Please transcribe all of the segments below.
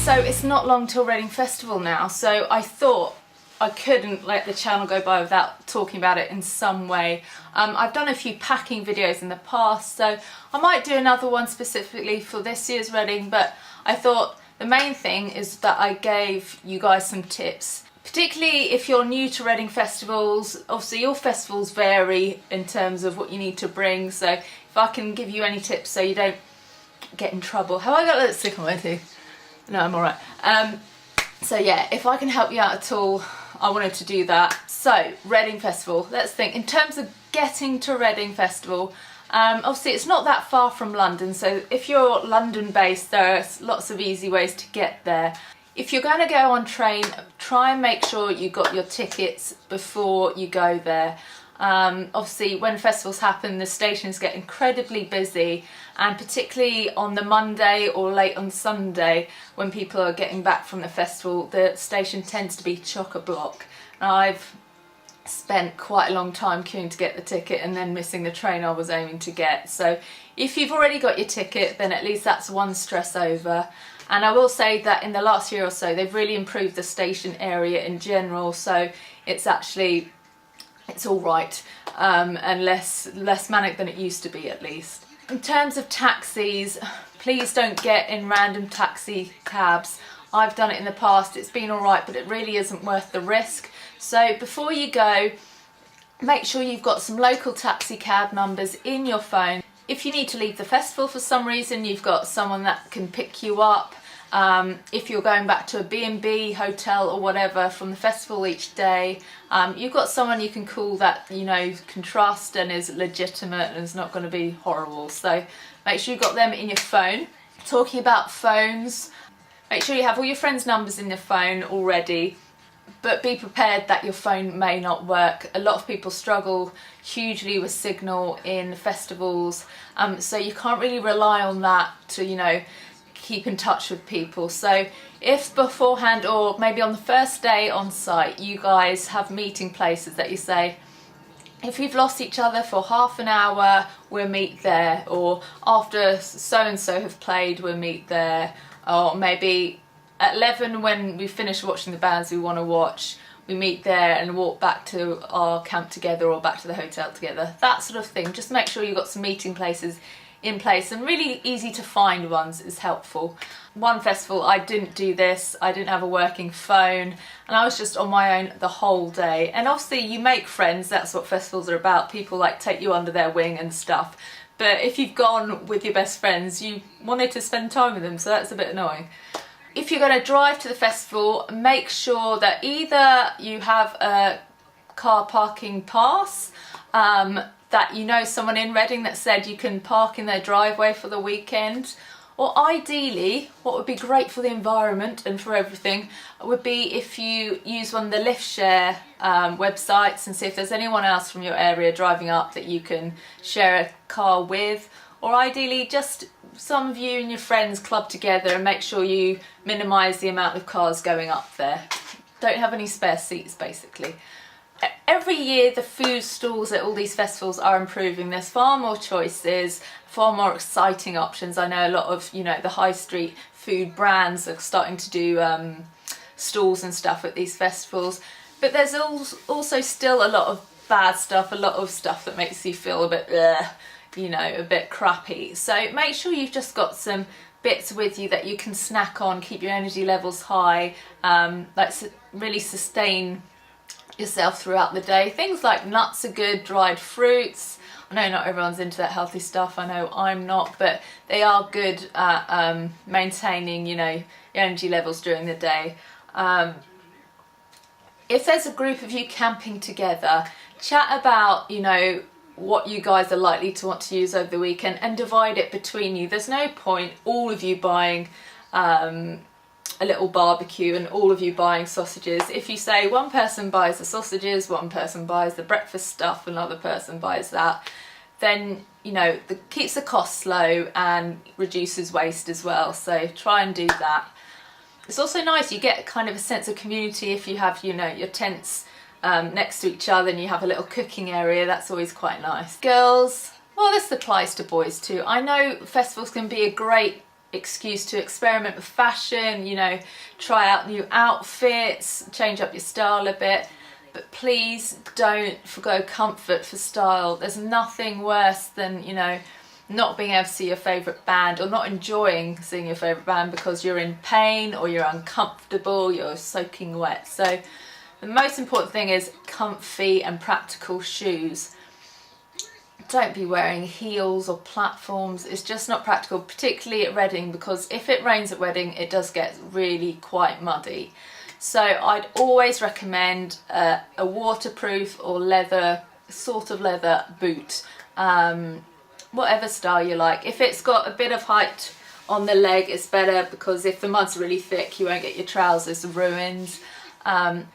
So it's not long till Reading Festival now, so I thought I couldn't let the channel go by without talking about it in some way. I've done a few packing videos in the past, so I might do another one specifically for this year's Reading, but I thought the main thing is that I gave you guys some tips. Particularly if you're new to Reading festivals, obviously your festivals vary in terms of what you need to bring, so if I can give you any tips so you don't get in trouble. Have I got lipstick on my teeth? No, I'm alright. So yeah, if I can help you out at all, I wanted to do that. So, Reading Festival, let's think. In terms of getting to Reading Festival, obviously it's not that far from London, so if you're London based, there are lots of easy ways to get there. If you're going to go on train, try and make sure you got your tickets before you go there. Obviously when festivals happen, the stations get incredibly busy, and particularly on the Monday or late on Sunday when people are getting back from the festival, the station tends to be chock-a-block. And I've spent quite a long time queuing to get the ticket and then missing the train I was aiming to get. So if you've already got your ticket, then at least that's one stress over. And I will say that in the last year or so they've really improved the station area in general, so it's all right, and less manic than it used to be, at least. In terms of taxis, please don't get in random taxi cabs. I've done it in the past, it's been all right, but it really isn't worth the risk. So before you go, make sure you've got some local taxi cab numbers in your phone. If you need to leave the festival for some reason, you've got someone that can pick you up. If you're going back to a B&B hotel or whatever from the festival each day, you've got someone you can call that you know can trust and is legitimate and is not going to be horrible. So make sure you've got them in your phone. Talking about phones, make sure you have all your friends' numbers in your phone already, but be prepared that your phone may not work. A lot of people struggle hugely with signal in festivals, so you can't really rely on that to, you know, keep in touch with people. So if beforehand or maybe on the first day on site you guys have meeting places that you say, if we've lost each other for half an hour we'll meet there, or after so and so have played we'll meet there, or maybe at 11 when we finish watching the bands we want to watch, we meet there and walk back to our camp together or back to the hotel together, that sort of thing. Just make sure you've got some meeting places in place, and really easy to find ones is helpful. One festival I didn't do this, I didn't have a working phone and I was just on my own the whole day, and obviously you make friends, that's what festivals are about, people like take you under their wing and stuff, but if you've gone with your best friends you wanted to spend time with them, so that's a bit annoying. If you're going to drive to the festival, make sure that either you have a car parking pass, that you know someone in Reading that said you can park in their driveway for the weekend, or ideally, what would be great for the environment and for everything, would be if you use one of the lift share websites and see if there's anyone else from your area driving up that you can share a car with, or ideally just some of you and your friends club together and make sure you minimise the amount of cars going up there. Don't have any spare seats basically. Every year the food stalls at all these festivals are improving. There's far more choices, far more exciting options. I know a lot of, you know, the high street food brands are starting to do stalls and stuff at these festivals, but there's also still a lot of bad stuff, a lot of stuff that makes you feel a bit you know, a bit crappy. So make sure you've just got some bits with you that you can snack on, keep your energy levels high, like really sustain yourself throughout the day. Things like nuts are good, dried fruits. I know not everyone's into that healthy stuff, I know I'm not, but they are good at maintaining, you know, your energy levels during the day. If there's a group of you camping together, chat about, you know, what you guys are likely to want to use over the weekend and divide it between you. There's no point all of you buying a little barbecue and all of you buying sausages. If you say one person buys the sausages, one person buys the breakfast stuff, another person buys that, then, you know, keeps the costs low and reduces waste as well. So try and do that. It's also nice, you get kind of a sense of community if you have, you know, your tents next to each other and you have a little cooking area. That's always quite nice. Girls, well, this applies to boys too. I know festivals can be a great excuse to experiment with fashion, you know, try out new outfits, change up your style a bit. But please don't forgo comfort for style. There's nothing worse than, you know, not being able to see your favourite band, or not enjoying seeing your favourite band because you're in pain or you're uncomfortable, you're soaking wet. So the most important thing is comfy and practical shoes. Don't be wearing heels or platforms. It's just not practical, particularly at Reading, because if it rains at Reading, it does get really quite muddy. So I'd always recommend a waterproof or leather, sort of leather boot, whatever style you like. If it's got a bit of height on the leg, it's better, because if the mud's really thick, you won't get your trousers ruined. And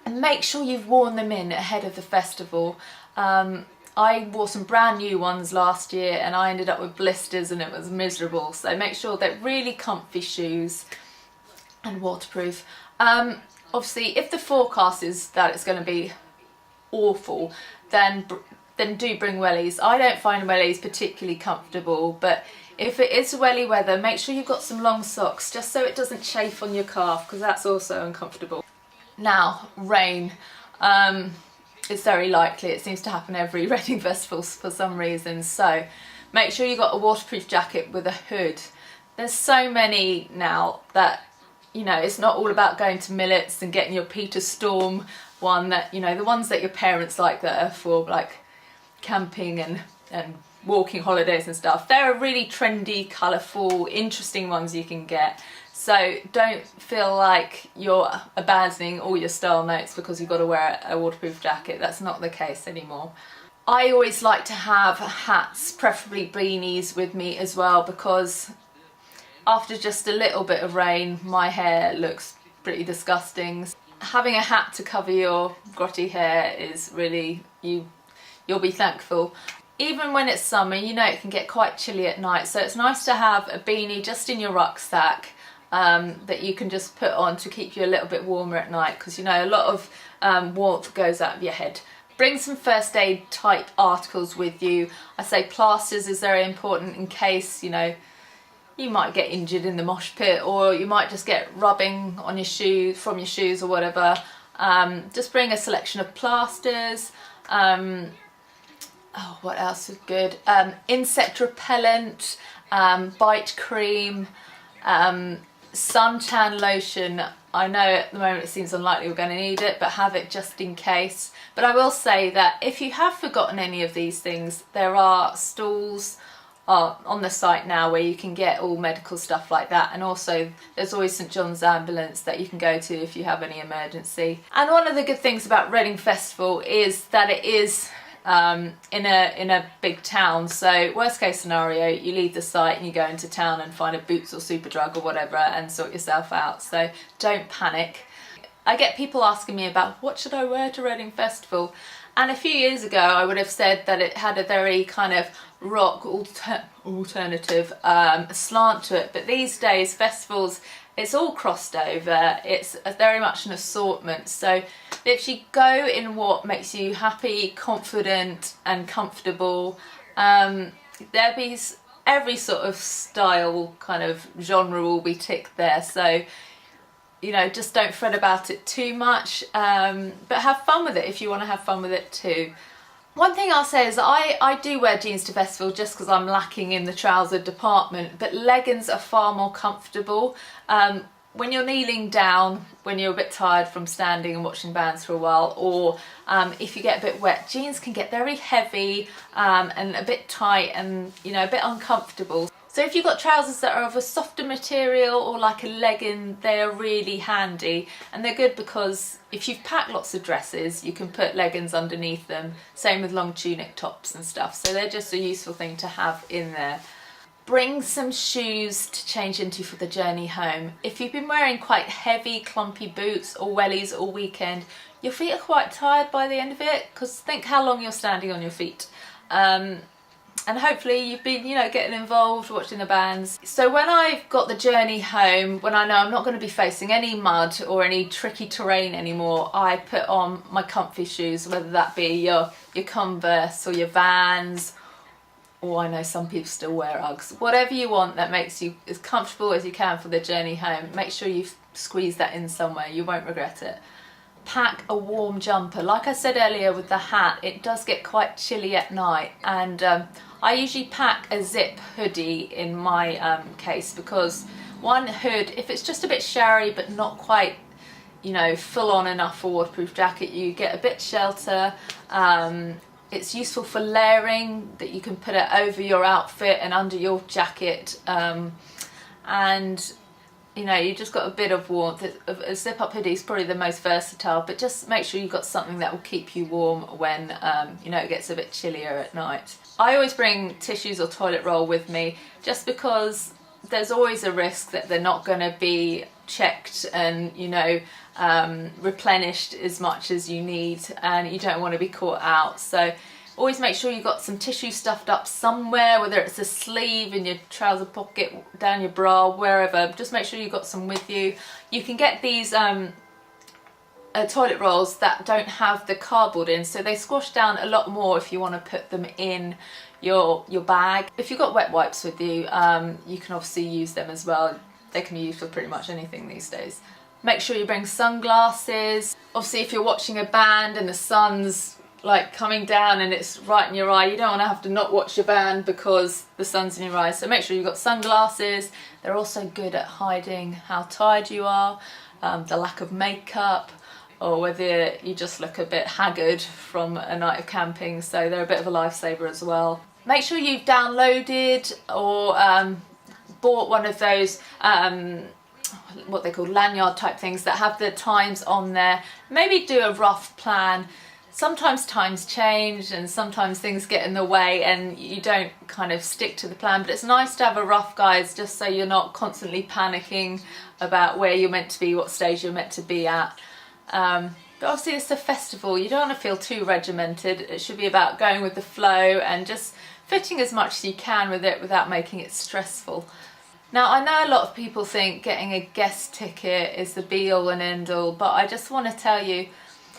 make sure you've worn them in ahead of the festival. I wore some brand new ones last year and I ended up with blisters and it was miserable. So make sure they're really comfy shoes and waterproof. Obviously, if the forecast is that it's going to be awful, then do bring wellies. I don't find wellies particularly comfortable, but if it is welly weather, make sure you've got some long socks just so it doesn't chafe on your calf, because that's also uncomfortable. Now, rain. It's very likely. It seems to happen every Reading festival for some reason. So make sure you've got a waterproof jacket with a hood. There's so many now that, you know, it's not all about going to Millets and getting your Peter Storm one, that, you know, the ones that your parents like that are for like camping and walking holidays and stuff. There are really trendy, colourful, interesting ones you can get. So don't feel like you're abandoning all your style notes because you've got to wear a waterproof jacket. That's not the case anymore. I always like to have hats, preferably beanies, with me as well, because after just a little bit of rain, my hair looks pretty disgusting. Having a hat to cover your grotty hair is really, you'll be thankful. Even when it's summer, you know, it can get quite chilly at night, so it's nice to have a beanie just in your rucksack that you can just put on to keep you a little bit warmer at night, because, you know, a lot of warmth goes out of your head. Bring some first aid type articles with you. I say plasters is very important in case, you know, you might get injured in the mosh pit, or you might just get rubbing on your shoes, from your shoes or whatever. Just bring a selection of plasters. Oh, what else is good? Insect repellent, bite cream, suntan lotion. I know at the moment it seems unlikely we're going to need it, but have it just in case. But I will say that if you have forgotten any of these things, there are stalls on the site now where you can get all medical stuff like that, and also there's always St John's ambulance that you can go to if you have any emergency. And one of the good things about Reading Festival is that it is in a big town, so worst case scenario, you leave the site and you go into town and find a Boots or Superdrug or whatever and sort yourself out, so don't panic. I get people asking me about what should I wear to Reading Festival, and a few years ago I would have said that it had a very kind of rock alternative slant to it, but these days festivals, it's all crossed over. It's very much an assortment, so literally go in what makes you happy, confident and comfortable. There'll be every sort of style, kind of genre will be ticked there, so you know, just don't fret about it too much, but have fun with it if you want to have fun with it too. One thing I'll say is that I do wear jeans to festival just because I'm lacking in the trouser department, but leggings are far more comfortable. When you're kneeling down, when you're a bit tired from standing and watching bands for a while, or if you get a bit wet, jeans can get very heavy and a bit tight and, you know, a bit uncomfortable. So if you've got trousers that are of a softer material or like a legging, they are really handy, and they're good because if you've packed lots of dresses, you can put leggings underneath them. Same with long tunic tops and stuff, so they're just a useful thing to have in there. Bring some shoes to change into for the journey home. If you've been wearing quite heavy, clumpy boots or wellies all weekend, your feet are quite tired by the end of it, because think how long you're standing on your feet. And hopefully you've been, you know, getting involved, watching the bands. So when I've got the journey home, when I know I'm not going to be facing any mud or any tricky terrain anymore, I put on my comfy shoes, whether that be your Converse or your Vans or I know some people still wear Uggs. Whatever you want that makes you as comfortable as you can for the journey home, make sure you squeeze that in somewhere, you won't regret it. Pack a warm jumper. Like I said earlier with the hat, it does get quite chilly at night, and I usually pack a zip hoodie in my case, because one hood, if it's just a bit showery but not quite, you know, full on enough for waterproof jacket, you get a bit shelter. It's useful for layering, that you can put it over your outfit and under your jacket, and you know, you just got a bit of warmth. A zip up hoodie is probably the most versatile, but just make sure you've got something that will keep you warm when you know, it gets a bit chillier at night. I always bring tissues or toilet roll with me, just because there's always a risk that they're not going to be checked and, you know, replenished as much as you need, and you don't want to be caught out. So always make sure you've got some tissue stuffed up somewhere, whether it's a sleeve in your trouser pocket, down your bra, wherever. Just make sure you've got some with you. You can get these toilet rolls that don't have the cardboard in, so they squash down a lot more if you want to put them in your bag. If you've got wet wipes with you, you can obviously use them as well. They can be used for pretty much anything these days. Make sure you bring sunglasses. Obviously, if you're watching a band and the sun's like coming down and it's right in your eye, you don't want to have to not watch your band because the sun's in your eyes. So make sure you've got sunglasses. They're also good at hiding how tired you are, the lack of makeup, or whether you just look a bit haggard from a night of camping. So they're a bit of a lifesaver as well. Make sure you've downloaded or bought one of those what they call lanyard type things that have the times on there. Maybe do a rough plan. Sometimes times change and sometimes things get in the way and you don't kind of stick to the plan, but it's nice to have a rough guide just so you're not constantly panicking about where you're meant to be, what stage you're meant to be at. But obviously it's a festival, you don't want to feel too regimented. It should be about going with the flow and just fitting as much as you can with it without making it stressful. Now, I know a lot of people think getting a guest ticket is the be all and end all, but I just want to tell you,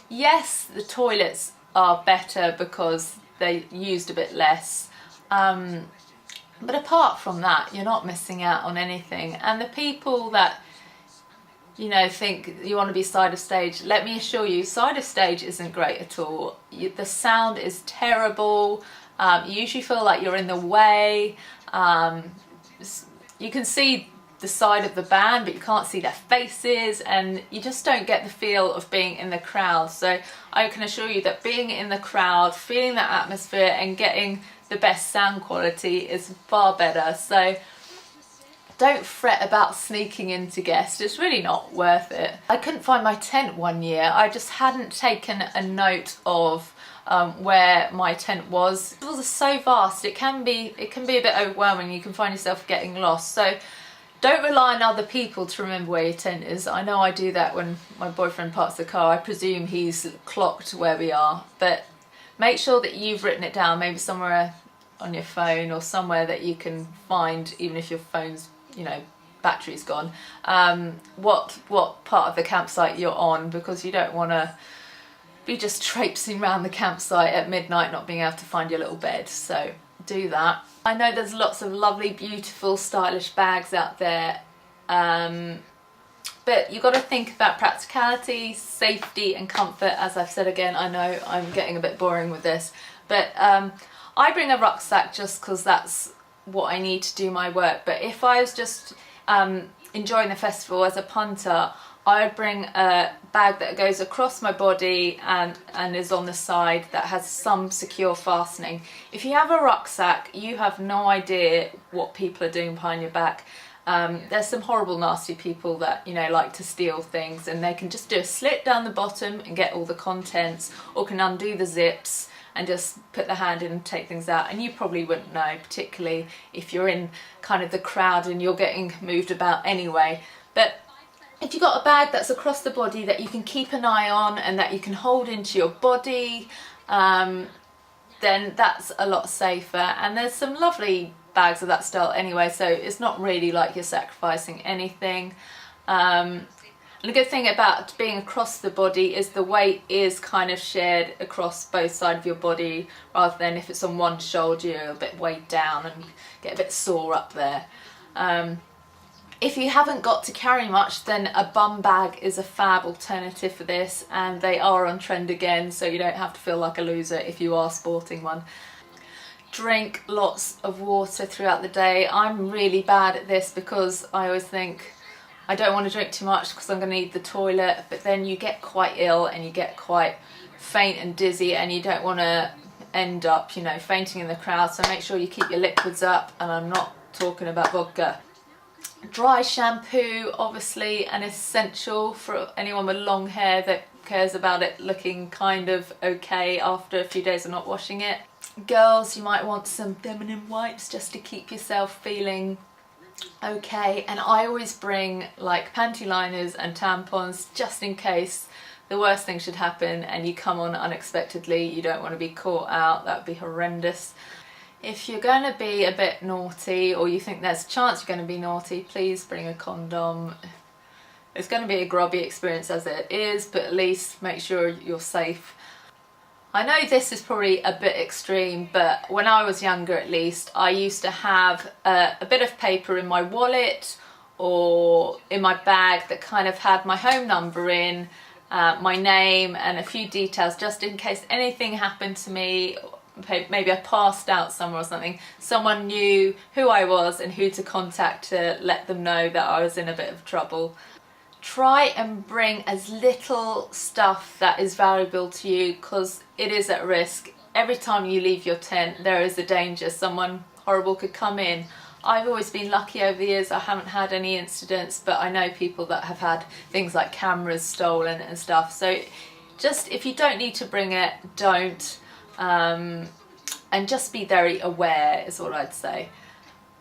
yes, the toilets are better because they're used a bit less, but apart from that, you're not missing out on anything. And the people that, you know, think you want to be side of stage, let me assure you, side of stage isn't great at all. The sound is terrible. You usually feel like you're in the way. You can see the side of the band, but you can't see their faces, and you just don't get the feel of being in the crowd. So I can assure you that being in the crowd, feeling that atmosphere and getting the best sound quality is far better. So don't fret about sneaking into guests, it's really not worth it. I couldn't find my tent one year. I just hadn't taken a note of where my tent was. It was so vast, it can be a bit overwhelming. You can find yourself getting lost. So don't rely on other people to remember where your tent is. I know I do that when my boyfriend parks the car. I presume he's clocked where we are, but make sure that you've written it down, maybe somewhere on your phone or somewhere that you can find, even if your phone's, you know, battery's gone, what part of the campsite you're on, because you don't want to be just traipsing around the campsite at midnight not being able to find your little bed. So do that. I know there's lots of lovely, beautiful, stylish bags out there, but you've got to think about practicality, safety and comfort. As I've said again, I know I'm getting a bit boring with this, but I bring a rucksack just because that's what I need to do my work. But if I was just enjoying the festival as a punter, I would bring a bag that goes across my body and is on the side that has some secure fastening. If you have a rucksack, you have no idea what people are doing behind your back. There's some horrible, nasty people that, you know, like to steal things, and they can just do a slit down the bottom and get all the contents, or can undo the zips and just put the hand in and take things out. And you probably wouldn't know, particularly if you're in kind of the crowd and you're getting moved about anyway. But if you've got a bag that's across the body that you can keep an eye on and that you can hold into your body, then that's a lot safer. And there's some lovely bags of that style anyway, so it's not really like you're sacrificing anything. And the good thing about being across the body is the weight is kind of shared across both sides of your body, rather than if it's on one shoulder you're a bit weighed down and get a bit sore up there. If you haven't got to carry much, then a bum bag is a fab alternative for this, and they are on trend again, so you don't have to feel like a loser if you are sporting one. Drink lots of water throughout the day. I'm really bad at this because I always think I don't want to drink too much because I'm going to need the toilet, but then you get quite ill and you get quite faint and dizzy, and you don't want to end up, you know, fainting in the crowd, so make sure you keep your liquids up, and I'm not talking about vodka. Dry shampoo, obviously an essential for anyone with long hair that cares about it looking kind of okay after a few days of not washing it. Girls, you might want some feminine wipes just to keep yourself feeling okay, and I always bring like panty liners and tampons just in case the worst thing should happen and you come on unexpectedly. You don't want to be caught out, that would be horrendous. If you're going to be a bit naughty, or you think there's a chance you're going to be naughty, please bring a condom. It's going to be a grubby experience as it is, but at least make sure you're safe. I know this is probably a bit extreme, but when I was younger at least, I used to have a bit of paper in my wallet or in my bag that kind of had my home number in, my name and a few details, just in case anything happened to me. Maybe I passed out somewhere or something, someone knew who I was and who to contact to let them know that I was in a bit of trouble. Try and bring as little stuff that is valuable to you, because it is at risk. Every time you leave your tent there is a danger someone horrible could come in. I've always been lucky over the years, I haven't had any incidents, but I know people that have had things like cameras stolen and stuff. So just, if you don't need to bring it, don't. And just be very aware is what I'd say.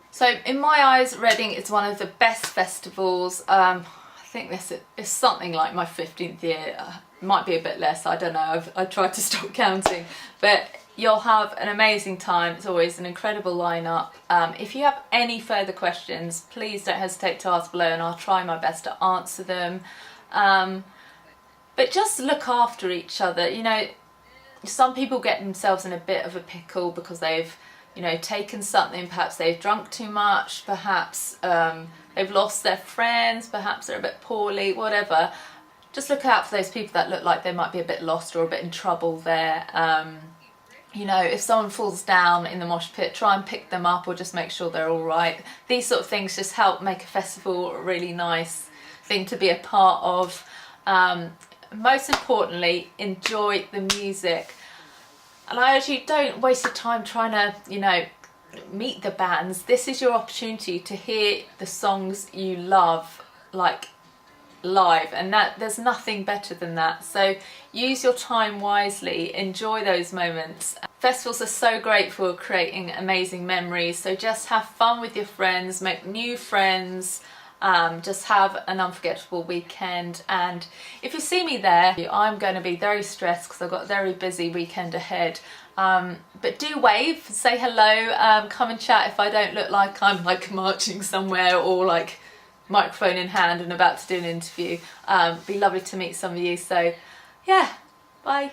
So in my eyes, Reading is one of the best festivals. I think this is something like my 15th year. It might be a bit less, I don't know, I've tried to stop counting, but you'll have an amazing time. It's always an incredible lineup. If you have any further questions, please don't hesitate to ask below and I'll try my best to answer them. But just look after each other. You know, some people get themselves in a bit of a pickle because they've, you know, taken something, perhaps they've drunk too much, perhaps they've lost their friends, perhaps they're a bit poorly, whatever. Just look out for those people that look like they might be a bit lost or a bit in trouble there. You know, if someone falls down in the mosh pit, try and pick them up or just make sure they're all right. These sort of things just help make a festival a really nice thing to be a part of. Most importantly, enjoy the music. And I urge you, don't waste your time trying to, you know, meet the bands. This is your opportunity to hear the songs you love, like, live, and that there's nothing better than that. So use your time wisely, enjoy those moments. Festivals are so great for creating amazing memories, so just have fun with your friends, make new friends, just have an unforgettable weekend. And if you see me there, I'm going to be very stressed because I've got a very busy weekend ahead. But do wave, say hello, come and chat if I don't look like I'm like marching somewhere or like microphone in hand and about to do an interview. Be lovely to meet some of you. So yeah, bye.